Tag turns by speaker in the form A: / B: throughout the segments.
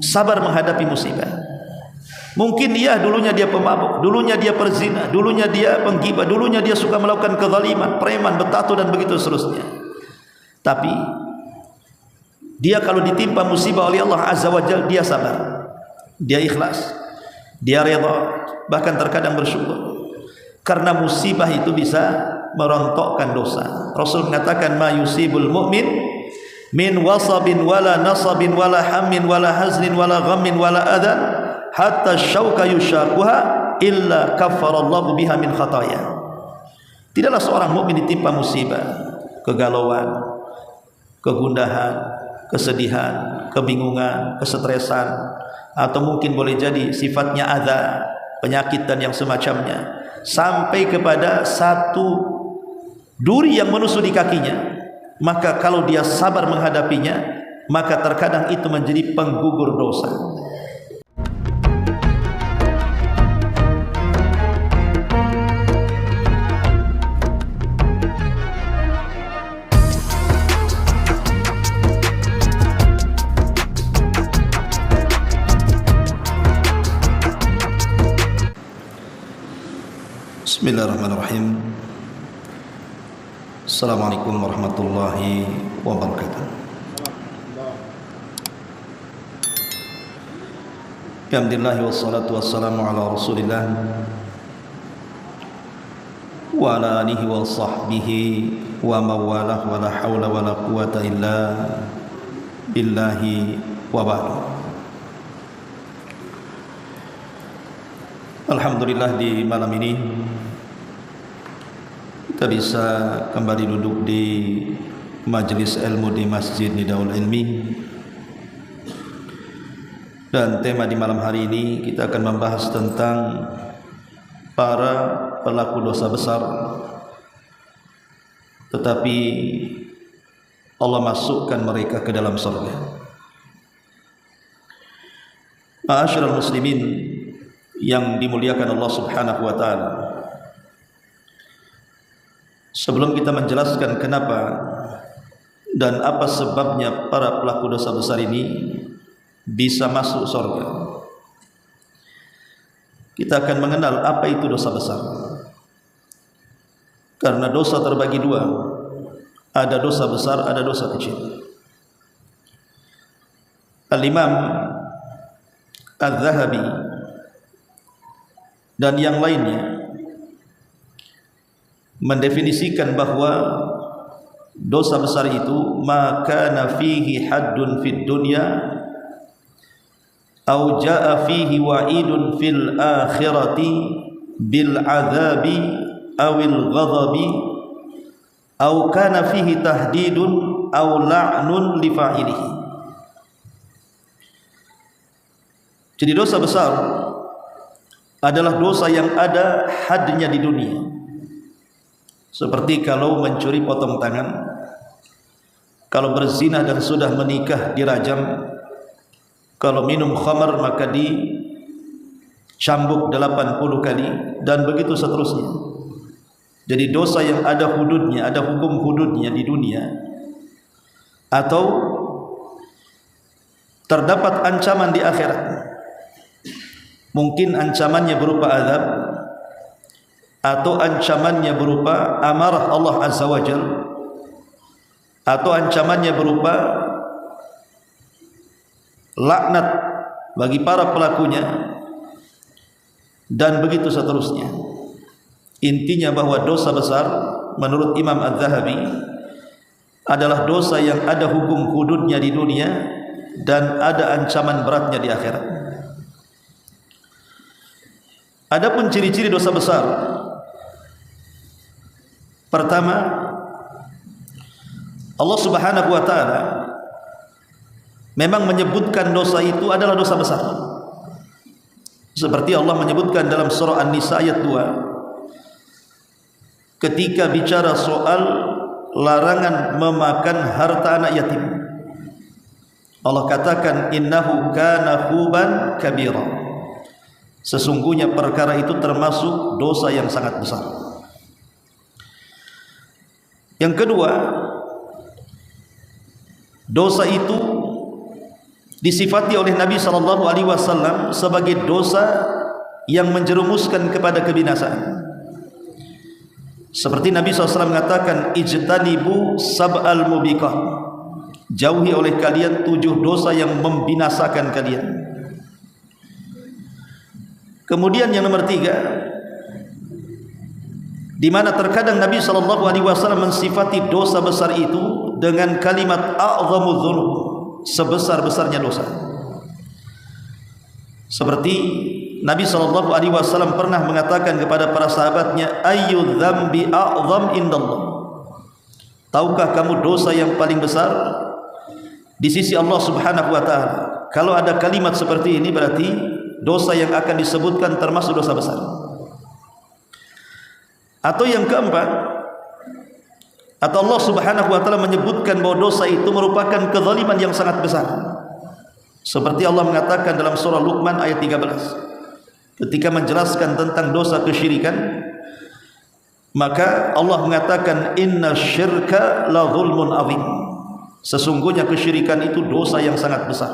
A: sabar menghadapi musibah. Mungkin dulunya dia pemabuk, dulunya dia perzina, dulunya dia penggibah, dulunya dia suka melakukan kezaliman, preman, betato dan begitu seterusnya. Tapi dia kalau ditimpa musibah oleh Allah Azza wa Jalla, dia sabar, dia ikhlas, dia redha, bahkan terkadang bersyukur. Karena musibah itu bisa merontokkan dosa. Rasul mengatakan, ma yusibul mu'min min wasabin wala nasabin wala hammin wala haznin wala ghammin wala adan hatta syauka yushakuha illa kaffarallahu biha min khataya. Tidaklah seorang mukmin ditimpa musibah, kegalauan, kegundahan, kesedihan, kebingungan, kesetresan, atau mungkin boleh jadi sifatnya adza, penyakit dan yang semacamnya, sampai kepada satu duri yang menusuk di kakinya. Maka kalau dia sabar menghadapinya, maka terkadang itu menjadi penggugur dosa. Bismillahirrahmanirrahim. Assalamualaikum warahmatullahi wabarakatuh. Alhamdulillah wassalatu wassalamu ala Rasulillah wa ala alihi wa sahbihi wa mawalah wa la hawla wa la quwata illa billahi wa ba'du. Alhamdulillah, di malam ini kita bisa kembali duduk di majelis ilmu di Masjid Nidaul Ilmi, dan tema di malam hari ini kita akan membahas tentang para pelaku dosa besar tetapi Allah masukkan mereka ke dalam surga. Ma'asyiral muslimin yang dimuliakan Allah Subhanahu wa taala, sebelum kita menjelaskan kenapa dan apa sebabnya para pelaku dosa besar ini bisa masuk surga, kita akan mengenal apa itu dosa besar. Karena dosa terbagi dua, ada dosa besar, ada dosa kecil. Al-Imam Al-Zahabi dan yang lainnya mendefinisikan bahwa dosa besar itu maka fihi haddun fid dunya au jaa fihi wa'idun fil akhirati bil adzabi awil ghadabi au kana fihi tahdidun au la'nun li fa'ilihi. Jadi dosa besar adalah dosa yang ada hadnya di dunia. Seperti kalau mencuri potong tangan, kalau berzina dan sudah menikah dirajam, kalau minum khamar maka dicambuk 80 kali, dan begitu seterusnya. Jadi dosa yang ada hududnya, ada hukum hududnya di dunia, atau terdapat ancaman di akhirat. Mungkin ancamannya berupa azab, atau ancamannya berupa amarah Allah Azza wa Jalla, atau ancamannya berupa laknat bagi para pelakunya, dan begitu seterusnya. Intinya bahwa dosa besar menurut Imam Az-Zahabi adalah dosa yang ada hukum hududnya di dunia dan ada ancaman beratnya di akhirat. Adapun ciri-ciri dosa besar, pertama, Allah Subhanahu wa taala memang menyebutkan dosa itu adalah dosa besar. Seperti Allah menyebutkan dalam surah An-Nisa ayat 2 ketika bicara soal larangan memakan harta anak yatim. Allah katakan innahu kana huban kabira. Sesungguhnya perkara itu termasuk dosa yang sangat besar. Yang kedua, dosa itu disifati oleh Nabi SAW sebagai dosa yang menjerumuskan kepada kebinasaan. Seperti Nabi SAW mengatakan, ijtanibu sab'al mubiqah, jauhi oleh kalian 7 dosa yang membinasakan kalian. Kemudian yang nomor 3, di mana terkadang Nabi SAW mensifati dosa besar itu dengan kalimat a'zamudz dzunub, sebesar-besarnya dosa. Seperti Nabi SAW pernah mengatakan kepada para sahabatnya, ayyu dzambi a'zam indallah, tahukah kamu dosa yang paling besar di sisi Allah Subhanahu wa taala? Kalau ada kalimat seperti ini, berarti dosa yang akan disebutkan termasuk dosa besar. Atau yang keempat, atau Allah Subhanahu wa taala menyebutkan bahwa dosa itu merupakan kezaliman yang sangat besar. Seperti Allah mengatakan dalam surah Luqman ayat 13, ketika menjelaskan tentang dosa kesyirikan, maka Allah mengatakan inna syirka la zulmun azim, sesungguhnya kesyirikan itu dosa yang sangat besar.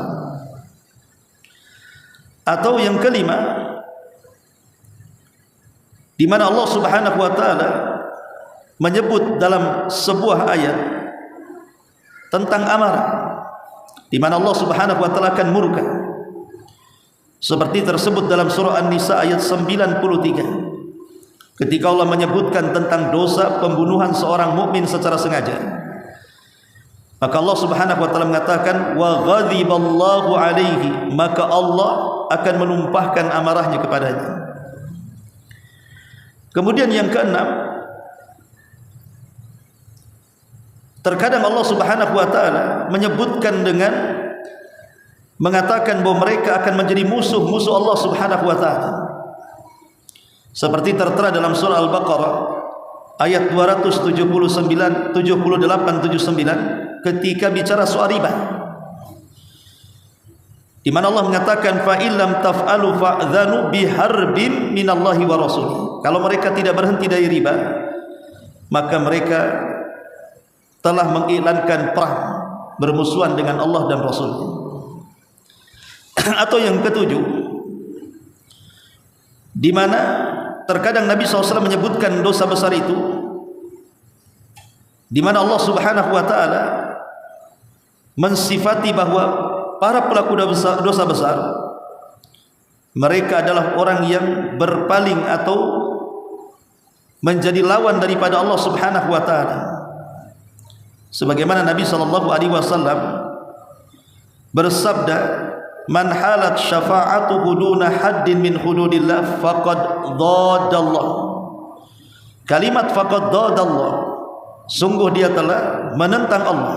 A: Atau yang kelima, di mana Allah Subhanahu wa taala menyebut dalam sebuah ayat tentang amarah, di mana Allah Subhanahu wa taala akan murka, seperti tersebut dalam surah An-Nisa ayat 93, ketika Allah menyebutkan tentang dosa pembunuhan seorang mukmin secara sengaja. Maka Allah Subhanahu wa taala mengatakan, wa ghadiballahu alaihi, maka Allah akan menumpahkan amarahnya kepadanya. Kemudian yang keenam, terkadang Allah Subhanahu wa taala menyebutkan dengan mengatakan bahwa mereka akan menjadi musuh-musuh Allah Subhanahu wa taala. Seperti tertera dalam surah Al-Baqarah ayat 278 79 ketika bicara soal riba, di mana Allah mengatakan fa illam taf'alu fa'dhanu biharbin minallahi wa rasulih. Kalau mereka tidak berhenti dari riba, maka mereka telah mengiklankan perang bermusuhan dengan Allah dan Rasul-Nya. Atau yang ketujuh, di mana terkadang Nabi SAW menyebutkan dosa besar itu, di mana Allah Subhanahu wa taala mensifati bahwa para pelaku dosa besar mereka adalah orang yang berpaling atau menjadi lawan daripada Allah Subhanahu wa taala. Sebagaimana Nabi SAW bersabda, man halat syafa'atuhu duna haddin min hududillah faqad dhadallah. Kalimat faqad dhadallah, sungguh dia telah menentang Allah.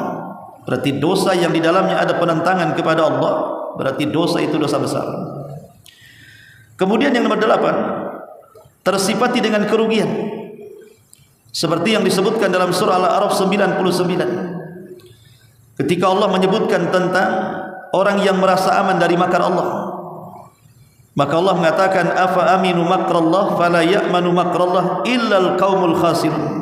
A: Berarti dosa yang di dalamnya ada penentangan kepada Allah, berarti dosa itu dosa besar. Kemudian yang nomor 8, tersifati dengan kerugian, seperti yang disebutkan dalam surah Al-A'raf 99, ketika Allah menyebutkan tentang orang yang merasa aman dari makar Allah. Maka Allah mengatakan, afa aminu makrallah fala ya'manu makrallah illal qaumul khasirun.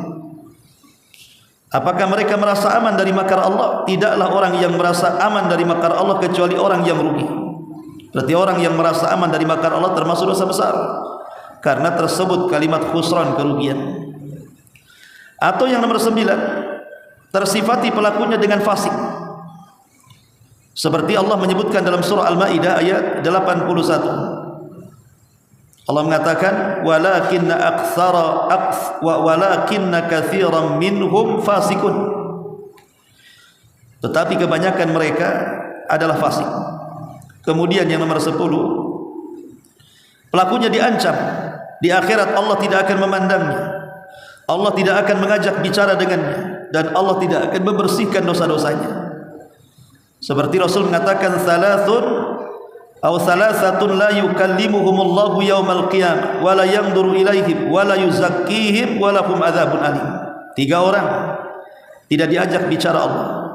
A: Apakah mereka merasa aman dari makar Allah? Tidaklah orang yang merasa aman dari makar Allah kecuali orang yang rugi. Berarti orang yang merasa aman dari makar Allah termasuk dosa besar, karena tersebut kalimat khusran, kerugian. Atau yang nomor 9, tersifati pelakunya dengan fasik, seperti Allah menyebutkan dalam surah Al-Maidah ayat 81. Allah mengatakan, walakinna katsiran minhum fasikun, tetapi kebanyakan mereka adalah fasik. Kemudian yang nomor 10, pelakunya diancam di akhirat Allah tidak akan memandangnya, Allah tidak akan mengajak bicara dengannya, dan Allah tidak akan membersihkan dosa-dosanya. Seperti Rasul mengatakan, salasatun la yukallimuhumullahu yaumal qiyamah wa la yanzuru ilaihim wa la yuzakkihim wa lahum adzabun alim. 3 orang tidak diajak bicara Allah,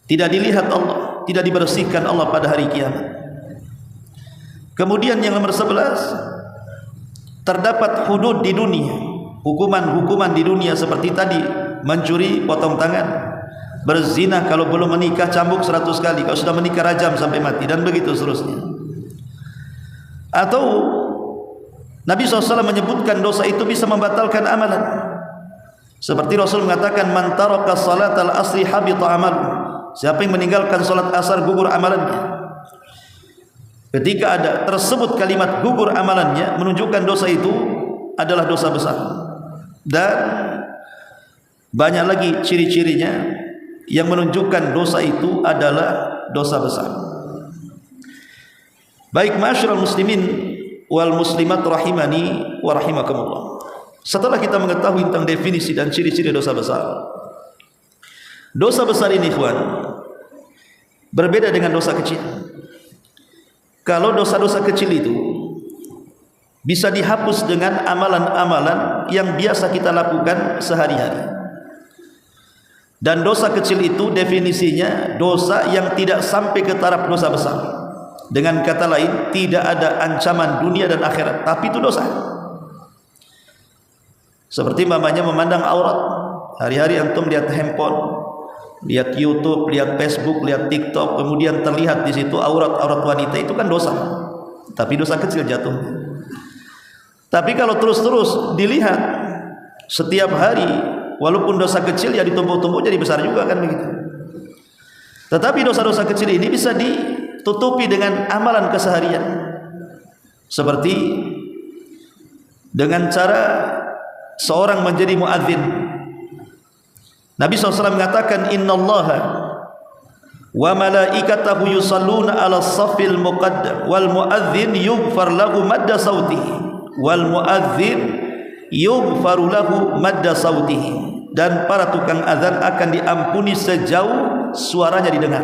A: tidak dilihat Allah, tidak dibersihkan Allah pada hari kiamat. Kemudian yang nomor 11, terdapat hudud di dunia, hukuman-hukuman di dunia seperti tadi, mencuri potong tangan, berzina kalau belum menikah cambuk 100 kali, kalau sudah menikah rajam sampai mati, dan begitu seterusnya. Atau Nabi SAW menyebutkan dosa itu bisa membatalkan amalan, seperti Rasul mengatakan, man taraka salatal asri habita amal. Siapa yang meninggalkan salat asar gugur amalannya. Ketika ada tersebut kalimat gugur amalannya, menunjukkan dosa itu adalah dosa besar. Dan banyak lagi ciri-cirinya yang menunjukkan dosa itu adalah dosa besar. Baik ma'asyiral muslimin wal muslimat rahimani wa rahimakumullah. Setelah kita mengetahui tentang definisi dan ciri-ciri dosa besar, dosa besar ini ikhwan berbeda dengan dosa kecil. Kalau dosa-dosa kecil itu bisa dihapus dengan amalan-amalan yang biasa kita lakukan sehari-hari. Dan dosa kecil itu definisinya dosa yang tidak sampai ke taraf dosa besar. Dengan kata lain, tidak ada ancaman dunia dan akhirat, tapi itu dosa. Seperti mamanya memandang aurat. Hari-hari antum lihat handphone, lihat YouTube, lihat Facebook, lihat TikTok, kemudian terlihat di situ aurat-aurat wanita, itu kan dosa. Tapi dosa kecil jatuh. Tapi kalau terus-terus dilihat setiap hari, walaupun dosa kecil ya ditumpuk-tumpuk jadi besar juga kan begitu. Tetapi dosa-dosa kecil ini bisa ditutupi dengan amalan keseharian, seperti dengan cara seorang menjadi muadzin. Nabi SAW mengatakan, innallaha wa malaikatahu yusalluna ala safil muqaddam wal muadzin yughfar lahu madda sautihi wal muadzin yughfaru lahu madda sautihi. Dan para tukang azan akan diampuni sejauh suaranya didengar.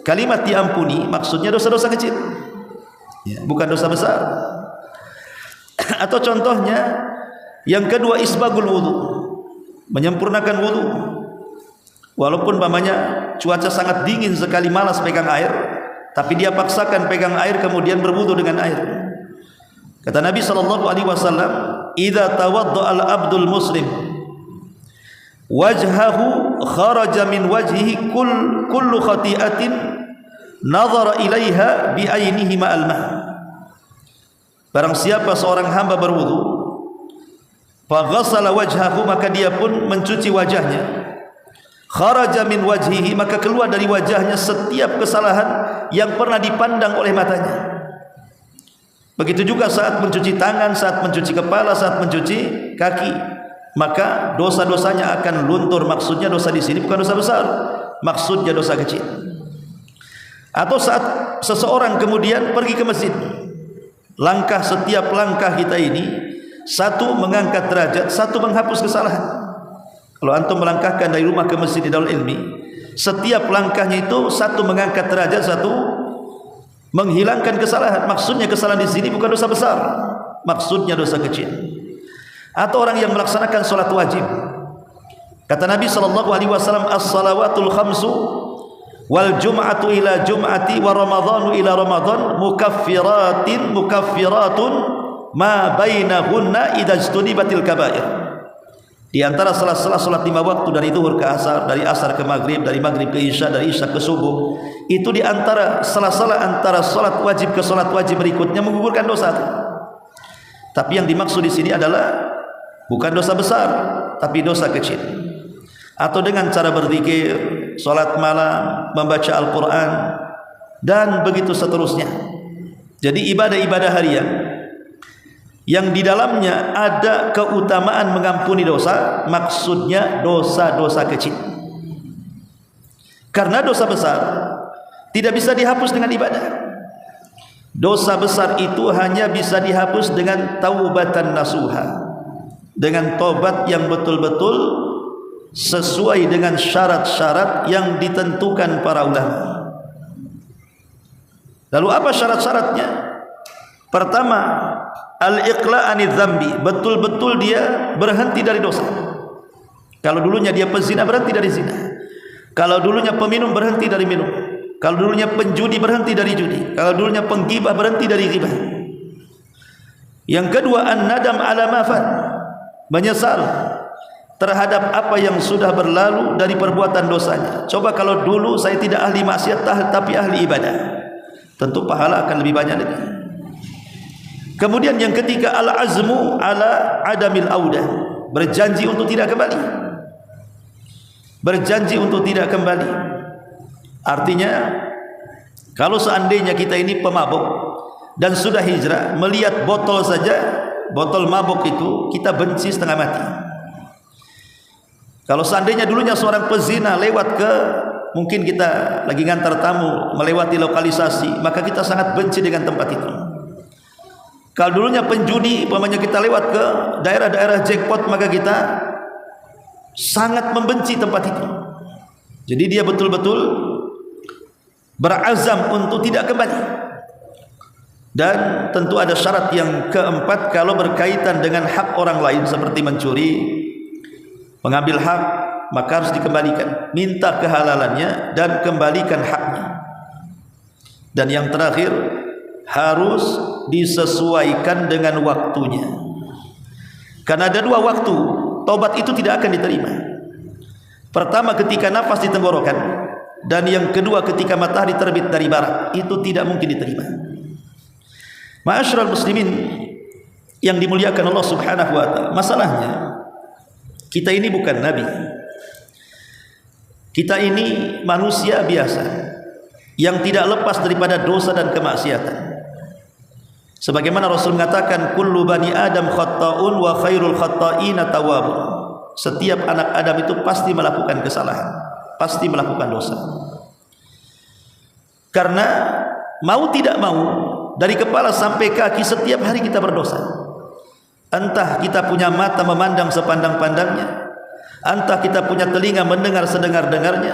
A: Kalimat diampuni maksudnya dosa-dosa kecil, bukan dosa besar. Atau contohnya yang kedua, isbagul wudu, menyempurnakan wudu. Walaupun umpamanya cuaca sangat dingin sekali, malas pegang air, tapi dia paksakan pegang air kemudian berwudu dengan air. Kata Nabi SAW, idza tawadda al-abdul muslim wajhahu kharaja min wajhihi kullu khati'atin nazara ilaiha bi ainihi ma'al ma'. Barang siapa seorang hamba berwudu, faghassala wajhahu, maka dia pun mencuci wajahnya, kharaja min wajhihi, maka keluar dari wajahnya setiap kesalahan yang pernah dipandang oleh matanya. Begitu juga saat mencuci tangan, saat mencuci kepala, saat mencuci kaki, maka dosa-dosanya akan luntur. Maksudnya dosa di sini bukan dosa besar, maksudnya dosa kecil. Atau saat seseorang kemudian pergi ke masjid, langkah, setiap langkah kita ini satu mengangkat derajat, satu menghapus kesalahan. Kalau antum melangkahkan dari rumah ke masjid di Darul Ilmi, setiap langkahnya itu satu mengangkat derajat, satu menghilangkan kesalahan. Maksudnya kesalahan di sini bukan dosa besar, maksudnya dosa kecil. Atau orang yang melaksanakan salat wajib, kata Nabi SAW, as-salawatul khamsu wal jum'atu ila jum'ati wa ramadhanu ila ramadhan mukaffiratun ma bainahunna idza ijtunibatil kaba'ir. Di antara salat-salat salat 5 waktu, dari zuhur ke asar, dari asar ke maghrib, dari maghrib ke isya, dari isya ke subuh, itu di antara salat-salat antara salat wajib ke salat wajib berikutnya menggugurkan dosa. Tapi yang dimaksud di sini adalah bukan dosa besar, tapi dosa kecil. Atau dengan cara berzikir, salat malam, membaca Al-Quran, dan begitu seterusnya. Jadi ibadah-ibadah harian yang di dalamnya ada keutamaan mengampuni dosa, maksudnya dosa-dosa kecil. Karena dosa besar tidak bisa dihapus dengan ibadah. Dosa besar itu hanya bisa dihapus dengan taubatan nasuha, dengan tobat yang betul-betul sesuai dengan syarat-syarat yang ditentukan para ulama. Lalu apa syarat-syaratnya? Pertama, al-iqla' anidz dzambi, betul-betul dia berhenti dari dosa. Kalau dulunya dia pezina, berhenti dari zina. Kalau dulunya peminum, berhenti dari minum. Kalau dulunya penjudi, berhenti dari judi. Kalau dulunya penggibah, berhenti dari ghibah. Yang kedua, an-nadam ala ma fat, menyesal terhadap apa yang sudah berlalu dari perbuatan dosanya. Coba kalau dulu saya tidak ahli maksiat tapi ahli ibadah, tentu pahala akan lebih banyak lagi. Kemudian yang ketiga, al-azmu ala adamil audah, berjanji untuk tidak kembali. Berjanji untuk tidak kembali. Artinya kalau seandainya kita ini pemabuk dan sudah hijrah, melihat botol saja, botol mabuk itu kita benci setengah mati. Kalau seandainya dulunya seorang pezina lewat ke, mungkin kita lagi ngantar tamu melewati lokalisasi, maka kita sangat benci dengan tempat itu. Kalau dulunya penjudi, umpamanya kita lewat ke daerah-daerah jackpot, maka kita sangat membenci tempat itu. Jadi dia betul-betul berazam untuk tidak kembali. Dan tentu ada syarat yang keempat, kalau berkaitan dengan hak orang lain seperti mencuri, mengambil hak, maka harus dikembalikan, minta kehalalannya dan kembalikan haknya. Dan yang terakhir, harus disesuaikan dengan waktunya. Karena ada dua waktu tobat itu tidak akan diterima. Pertama ketika nafas di tenggorokan, dan yang kedua ketika matahari terbit dari barat, itu tidak mungkin diterima. Ma'asyiral muslimin yang dimuliakan Allah Subhanahu wa taala, masalahnya kita ini bukan nabi. Kita ini manusia biasa yang tidak lepas daripada dosa dan kemaksiatan. Sebagaimana Rasul mengatakan, kullu bani Adam khatta'un wa khairul khatta'ina tawwabun. Setiap anak Adam itu pasti melakukan kesalahan, pasti melakukan dosa. Karena mau tidak mau, dari kepala sampai kaki setiap hari kita berdosa. Entah kita punya mata memandang sepandang-pandangnya, entah kita punya telinga mendengar sedengar-dengarnya,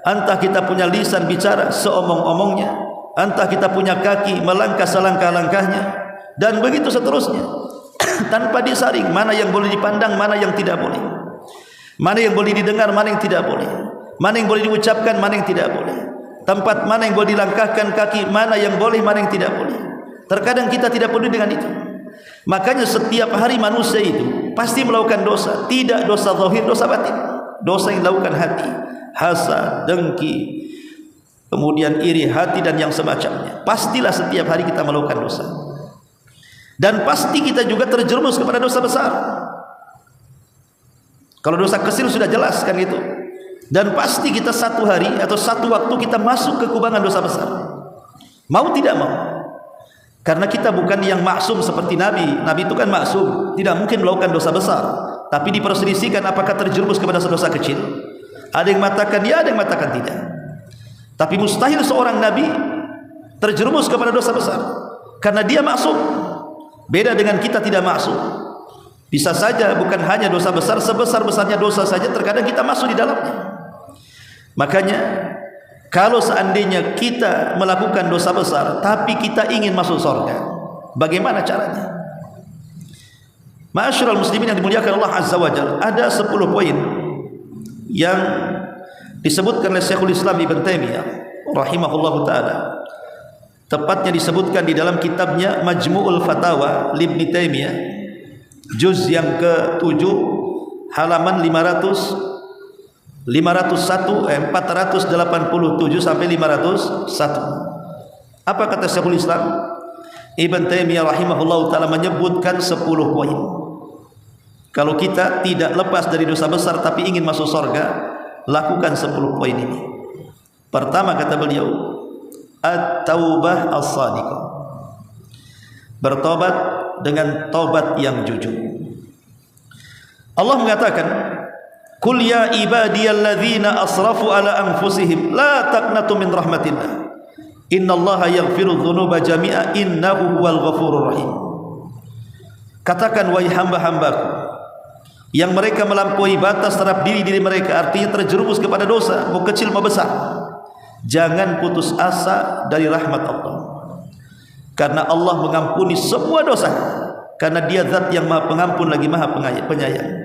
A: entah kita punya lisan bicara seomong-omongnya, entah kita punya kaki melangkah selangkah-langkahnya, dan begitu seterusnya. Tanpa disaring mana yang boleh dipandang, mana yang tidak boleh, mana yang boleh didengar, mana yang tidak boleh, mana yang boleh diucapkan, mana yang tidak boleh, tempat mana yang boleh dilangkahkan kaki, mana yang boleh, mana yang tidak boleh. Terkadang kita tidak peduli dengan itu. Makanya setiap hari manusia itu pasti melakukan dosa. Tidak dosa zahir, dosa batin. Dosa yang dilakukan hati, hasad, dengki, kemudian iri hati dan yang semacamnya. Pastilah setiap hari kita melakukan dosa. Dan pasti kita juga terjerumus kepada dosa besar. Kalau dosa kecil sudah jelas kan itu. Dan pasti kita satu hari atau satu waktu kita masuk ke kubangan dosa besar. Mau tidak mau. Karena kita bukan yang maksum seperti Nabi. Nabi itu kan maksum, tidak mungkin melakukan dosa besar. Tapi diperselisihkan apakah terjerumus kepada dosa kecil. Ada yang mengatakan ya, ada yang mengatakan tidak. Tapi mustahil seorang Nabi terjerumus kepada dosa besar, karena dia maksum. Beda dengan kita tidak maksum. Bisa saja bukan hanya dosa besar, sebesar-besarnya dosa saja terkadang kita masuk di dalamnya. Makanya kalau seandainya kita melakukan dosa besar tapi kita ingin masuk surga, bagaimana caranya? Ma'asyiral muslimin yang dimuliakan Allah Azza wa Jalla, ada 10 poin yang disebutkan oleh Syekhul Islam Ibn Taimiyah rahimahullahu taala. Tepatnya disebutkan di dalam kitabnya Majmu'ul Fatawa Ibnu Taimiyah, juz yang ke-7 halaman 487 sampai 501. Apa kata Syekhul Islam Ibn Taimiyah rahimahullahu taala? Menyebutkan 10 poin. Kalau kita tidak lepas dari dosa besar tapi ingin masuk surga, lakukan 10 poin ini. Pertama kata beliau, at-taubah as-sadiqah, bertobat dengan tobat yang jujur. Allah mengatakan, qul ya ibadiyalladzina asrafu ala anfusihim la taqnatu min rahmatillah innallaha yaghfiru dzunuba jami'a innahu huwal ghafurur rahim. Katakan wahai hamba-hambaku yang mereka melampaui batas terhadap diri mereka, artinya terjerumus kepada dosa, mau kecil mau besar, jangan putus asa dari rahmat Allah, karena Allah mengampuni semua dosa, karena Dia zat yang Maha Pengampun lagi Maha Penyayang.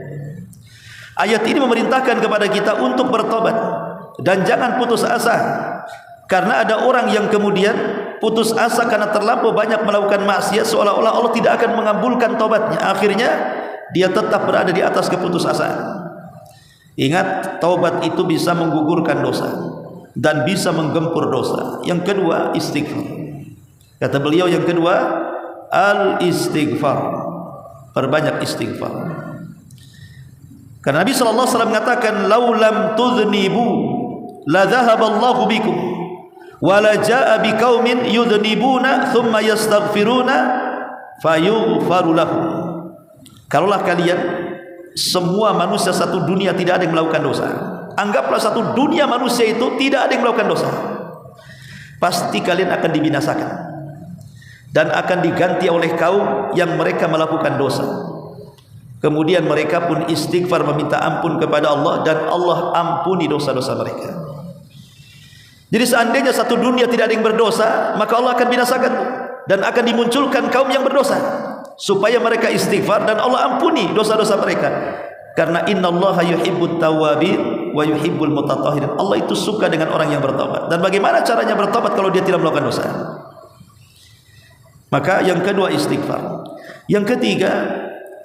A: Ayat ini memerintahkan kepada kita untuk bertobat dan jangan putus asa, karena ada orang yang kemudian putus asa karena terlampau banyak melakukan maksiat, seolah-olah Allah tidak akan mengabulkan tobatnya. Akhirnya dia tetap berada di atas keputusasaan. Ingat, taubat itu bisa menggugurkan dosa dan bisa menggempur dosa. Yang kedua, istighfar. Kata beliau yang kedua, al-istighfar. Perbanyak istighfar. Karena Nabi SAW mengatakan, laulam tudhnibu la dhahaballahu bikum wa la jaa biqaumin yudhnibuna thumma yastaghfiruna fayughfaru lahum. Kalaulah kalian semua manusia satu dunia tidak ada yang melakukan dosa, anggaplah satu dunia manusia itu tidak ada yang melakukan dosa, pasti kalian akan dibinasakan dan akan diganti oleh kaum yang mereka melakukan dosa. Kemudian mereka pun istighfar meminta ampun kepada Allah dan Allah ampuni dosa-dosa mereka. Jadi seandainya satu dunia tidak ada yang berdosa, maka Allah akan binasakan dan akan dimunculkan kaum yang berdosa supaya mereka istighfar dan Allah ampuni dosa-dosa mereka. Karena innallaha yuhibbut tawwabin wa yuhibbul mutatahhirin. Allah itu suka dengan orang yang bertobat. Dan bagaimana caranya bertobat kalau dia tidak melakukan dosa? Maka yang kedua istighfar. Yang ketiga,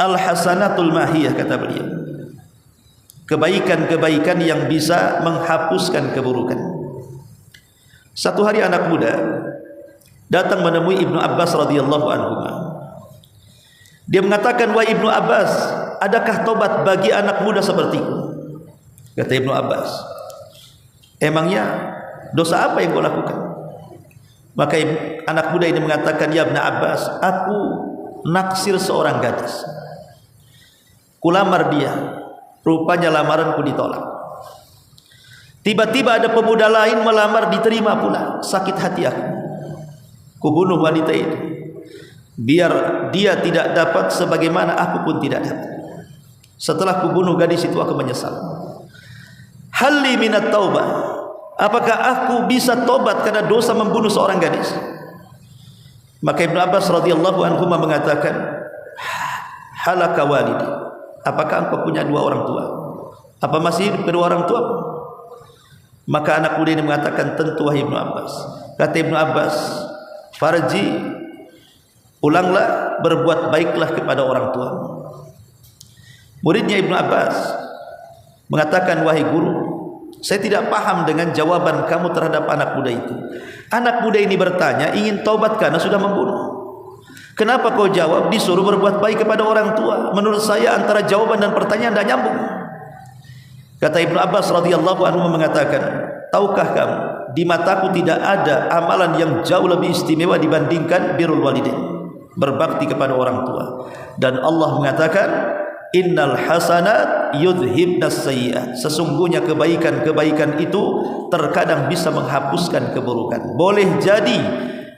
A: al-hasanatul mahiyah, kata beliau. Kebaikan-kebaikan yang bisa menghapuskan keburukan. Satu hari anak muda datang menemui Ibnu Abbas radhiyallahu anhu. Dia mengatakan, wahai Ibnu Abbas, adakah tobat bagi anak muda sepertiku? Kata Ibnu Abbas, emangnya dosa apa yang kau lakukan? Maka anak muda ini mengatakan, ya Ibnu Abbas, aku naksir seorang gadis, kulamar dia, rupanya lamaranku ditolak. Tiba-tiba ada pemuda lain melamar, diterima pula. Sakit hati aku, kubunuh wanita itu biar dia tidak dapat sebagaimana aku pun tidak dapat. Setelah kubunuh gadis itu aku menyesal. Halli minat taubah, apakah aku bisa tobat karena dosa membunuh seorang gadis? Maka Ibnu Abbas radhiyallahu anhu mengatakan, halaka walidi, apakah engkau punya dua orang tua? Apa masih hidup kedua orang tua? Maka anak muda ini mengatakan, tentu wahai Ibnu Abbas. Kata Ibnu Abbas, farji, ulanglah, berbuat baiklah kepada orang tua. Muridnya Ibnu Abbas mengatakan, wahai guru, saya tidak paham dengan jawaban kamu terhadap anak muda itu. Anak muda ini bertanya, ingin taubat karena sudah membunuh. Kenapa kau jawab disuruh berbuat baik kepada orang tua? Menurut saya antara jawaban dan pertanyaan tidak nyambung. Kata Ibnu Abbas radhiyallahu anhu mengatakan, tahukah kamu, di mataku tidak ada amalan yang jauh lebih istimewa dibandingkan birrul walidain, berbakti kepada orang tua. Dan Allah mengatakan, innal hasanat yudhibnas sayyi'at, sesungguhnya kebaikan-kebaikan itu terkadang bisa menghapuskan keburukan. Boleh jadi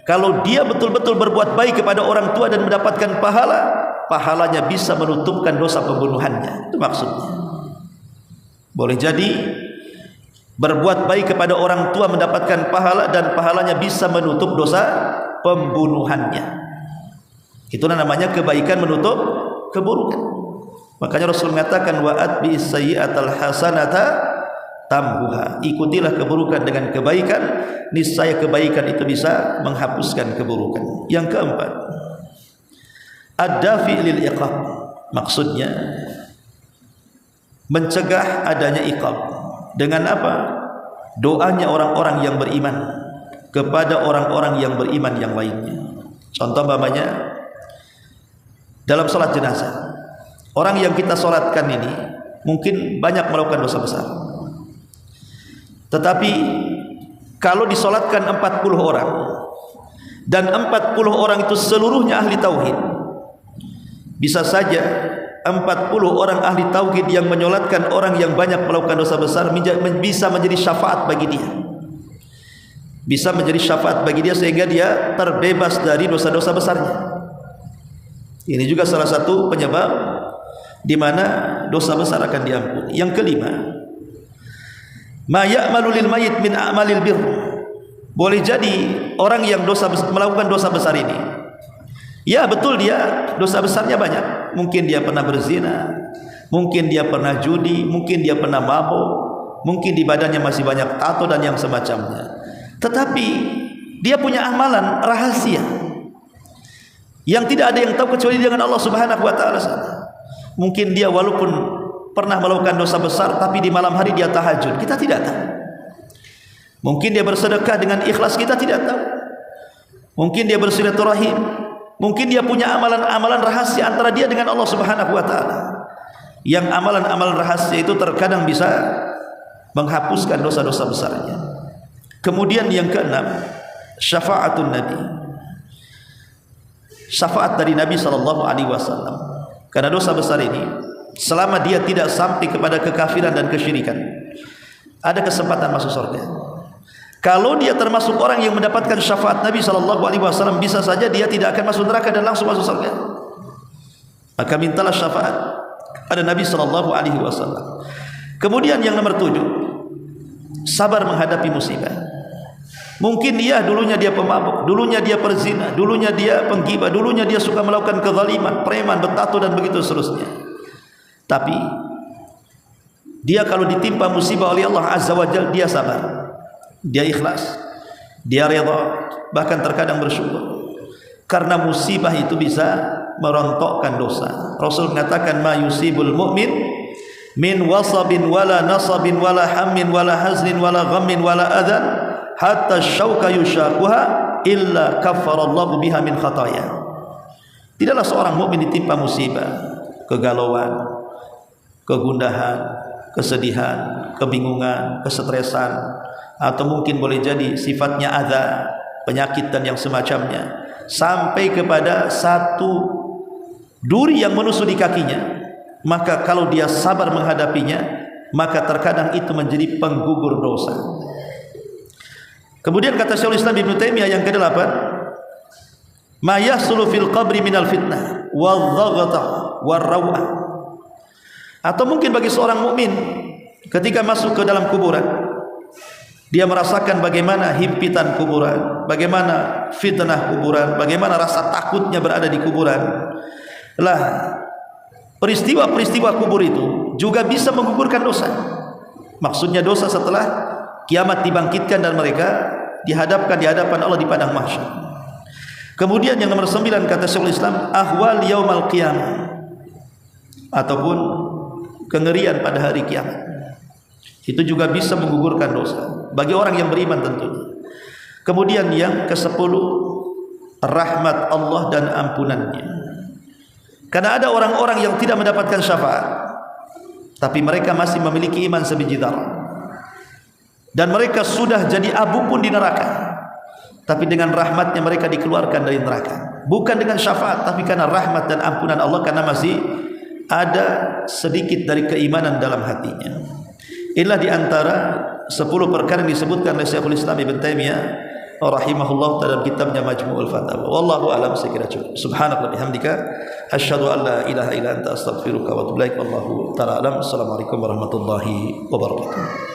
A: kalau dia betul-betul berbuat baik kepada orang tua dan mendapatkan pahala, pahalanya bisa menutupkan dosa pembunuhannya. Itu maksudnya. Boleh jadi berbuat baik kepada orang tua mendapatkan pahala dan pahalanya bisa menutup dosa pembunuhannya. Itu namanya kebaikan menutup keburukan. Makanya Rasul mengatakan, wa atbi'is sayyi'atal hasanata tamhuha, ikutilah keburukan dengan kebaikan, niscaya kebaikan itu bisa menghapuskan keburukan. Yang keempat, ad-dafi' lil iqab, maksudnya mencegah adanya iqab. Dengan apa? Doanya orang-orang yang beriman kepada orang-orang yang beriman yang lainnya. Contoh umpamanya dalam salat jenazah, orang yang kita salatkan ini mungkin banyak melakukan dosa besar, tetapi kalau disolatkan 40 orang dan 40 orang itu seluruhnya ahli tauhid, bisa saja 40 orang ahli tauhid yang menyolatkan orang yang banyak melakukan dosa besar bisa menjadi syafaat bagi dia, bisa menjadi syafaat bagi dia sehingga dia terbebas dari dosa-dosa besarnya. Ini juga salah satu penyebab di mana dosa besar akan diampuni. Yang kelima, ma ya'malu lil mayyit min a'malil birr, boleh jadi orang yang melakukan dosa besar ini, ya betul dia dosa besarnya banyak. Mungkin dia pernah berzina, mungkin dia pernah judi, mungkin dia pernah mabuk, mungkin di badannya masih banyak tato dan yang semacamnya. Tetapi dia punya amalan rahasia yang tidak ada yang tahu kecuali dengan Allah Subhanahu wa taala. Mungkin dia walaupun pernah melakukan dosa besar tapi di malam hari dia tahajud? Kita tidak tahu. Mungkin dia bersedekah dengan ikhlas, kita tidak tahu. Mungkin dia bersilaturahim, mungkin dia punya amalan-amalan rahasia antara dia dengan Allah Subhanahu wa taala. Yang amalan-amalan rahasia itu terkadang bisa menghapuskan dosa-dosa besarnya. Kemudian yang keenam, syafaatun Nabi. Syafaat dari Nabi SAW. Karena dosa besar ini, selama dia tidak sampai kepada kekafiran dan kesyirikan, ada kesempatan masuk surga. Kalau dia termasuk orang yang mendapatkan syafaat Nabi SAW, bisa saja dia tidak akan masuk neraka dan langsung masuk surga. Maka mintalah syafaat pada Nabi SAW. Kemudian yang nomor 7, sabar menghadapi musibah. Mungkin dulunya dia pemabuk, dulunya dia perzina, dulunya dia penggibah, dulunya dia suka melakukan kezaliman, preman, betato dan begitu seterusnya. Tapi dia kalau ditimpa musibah oleh Allah Azza wa Jalla, dia sabar. Dia ikhlas, dia redha, bahkan terkadang bersyukur. Karena musibah itu bisa merontokkan dosa. Rasul mengatakan, ma yusibul mu'min min wasabin wala nasabin wala hammin wala haznin wala ghammin wala adhan hatta syauka yushakuha illa kaffarallahu biha min khataya. Tidaklah seorang mukmin ditimpa musibah, kegalauan, kegundahan, kesedihan, kebingungan, kesetresan, atau mungkin boleh jadi sifatnya adza, penyakit dan yang semacamnya, sampai kepada satu duri yang menusuk di kakinya. Maka kalau dia sabar menghadapinya, maka terkadang itu menjadi penggugur dosa. Kemudian kata Syekhul Islam Ibnu Taimiyah yang ke-8, ma yahsulu fil qabri minal fitnah wadh-dhaghata war-raw'ah. Atau mungkin bagi seorang mukmin ketika masuk ke dalam kuburan, dia merasakan bagaimana himpitan kuburan, bagaimana fitnah kuburan, bagaimana rasa takutnya berada di kuburan. Lah, peristiwa-peristiwa kubur itu juga bisa menggugurkan dosa. Maksudnya dosa setelah kiamat dibangkitkan dan mereka dihadapkan di hadapan Allah di padang mahsyar. Kemudian yang nomor 9 kata Syekhul Islam, ahwal yaumal qiyamah, ataupun kengerian pada hari kiamat. Itu juga bisa menggugurkan dosa bagi orang yang beriman tentunya. Kemudian yang ke-10, rahmat Allah dan ampunannya. Karena ada orang-orang yang tidak mendapatkan syafaat, tapi mereka masih memiliki iman sebiji dzarrah, dan mereka sudah jadi abu pun di neraka, tapi dengan rahmatnya mereka dikeluarkan dari neraka. Bukan dengan syafaat, tapi karena rahmat dan ampunan Allah, karena masih ada sedikit dari keimanan dalam hatinya. Inilah di antara 10 perkara yang disebutkan oleh Syekhul Islam Ibnu Taimiyah rahimahullah dalam kitabnya Majmu'ul Fatawa. Wallahu a'lam, saya kira cukup. Subhanallah bihamdika asyhadu an la ilaha illa anta astaghfiruka wa atubu ilaik. Wallahu ta'ala a'lam. Assalamualaikum warahmatullahi wabarakatuh.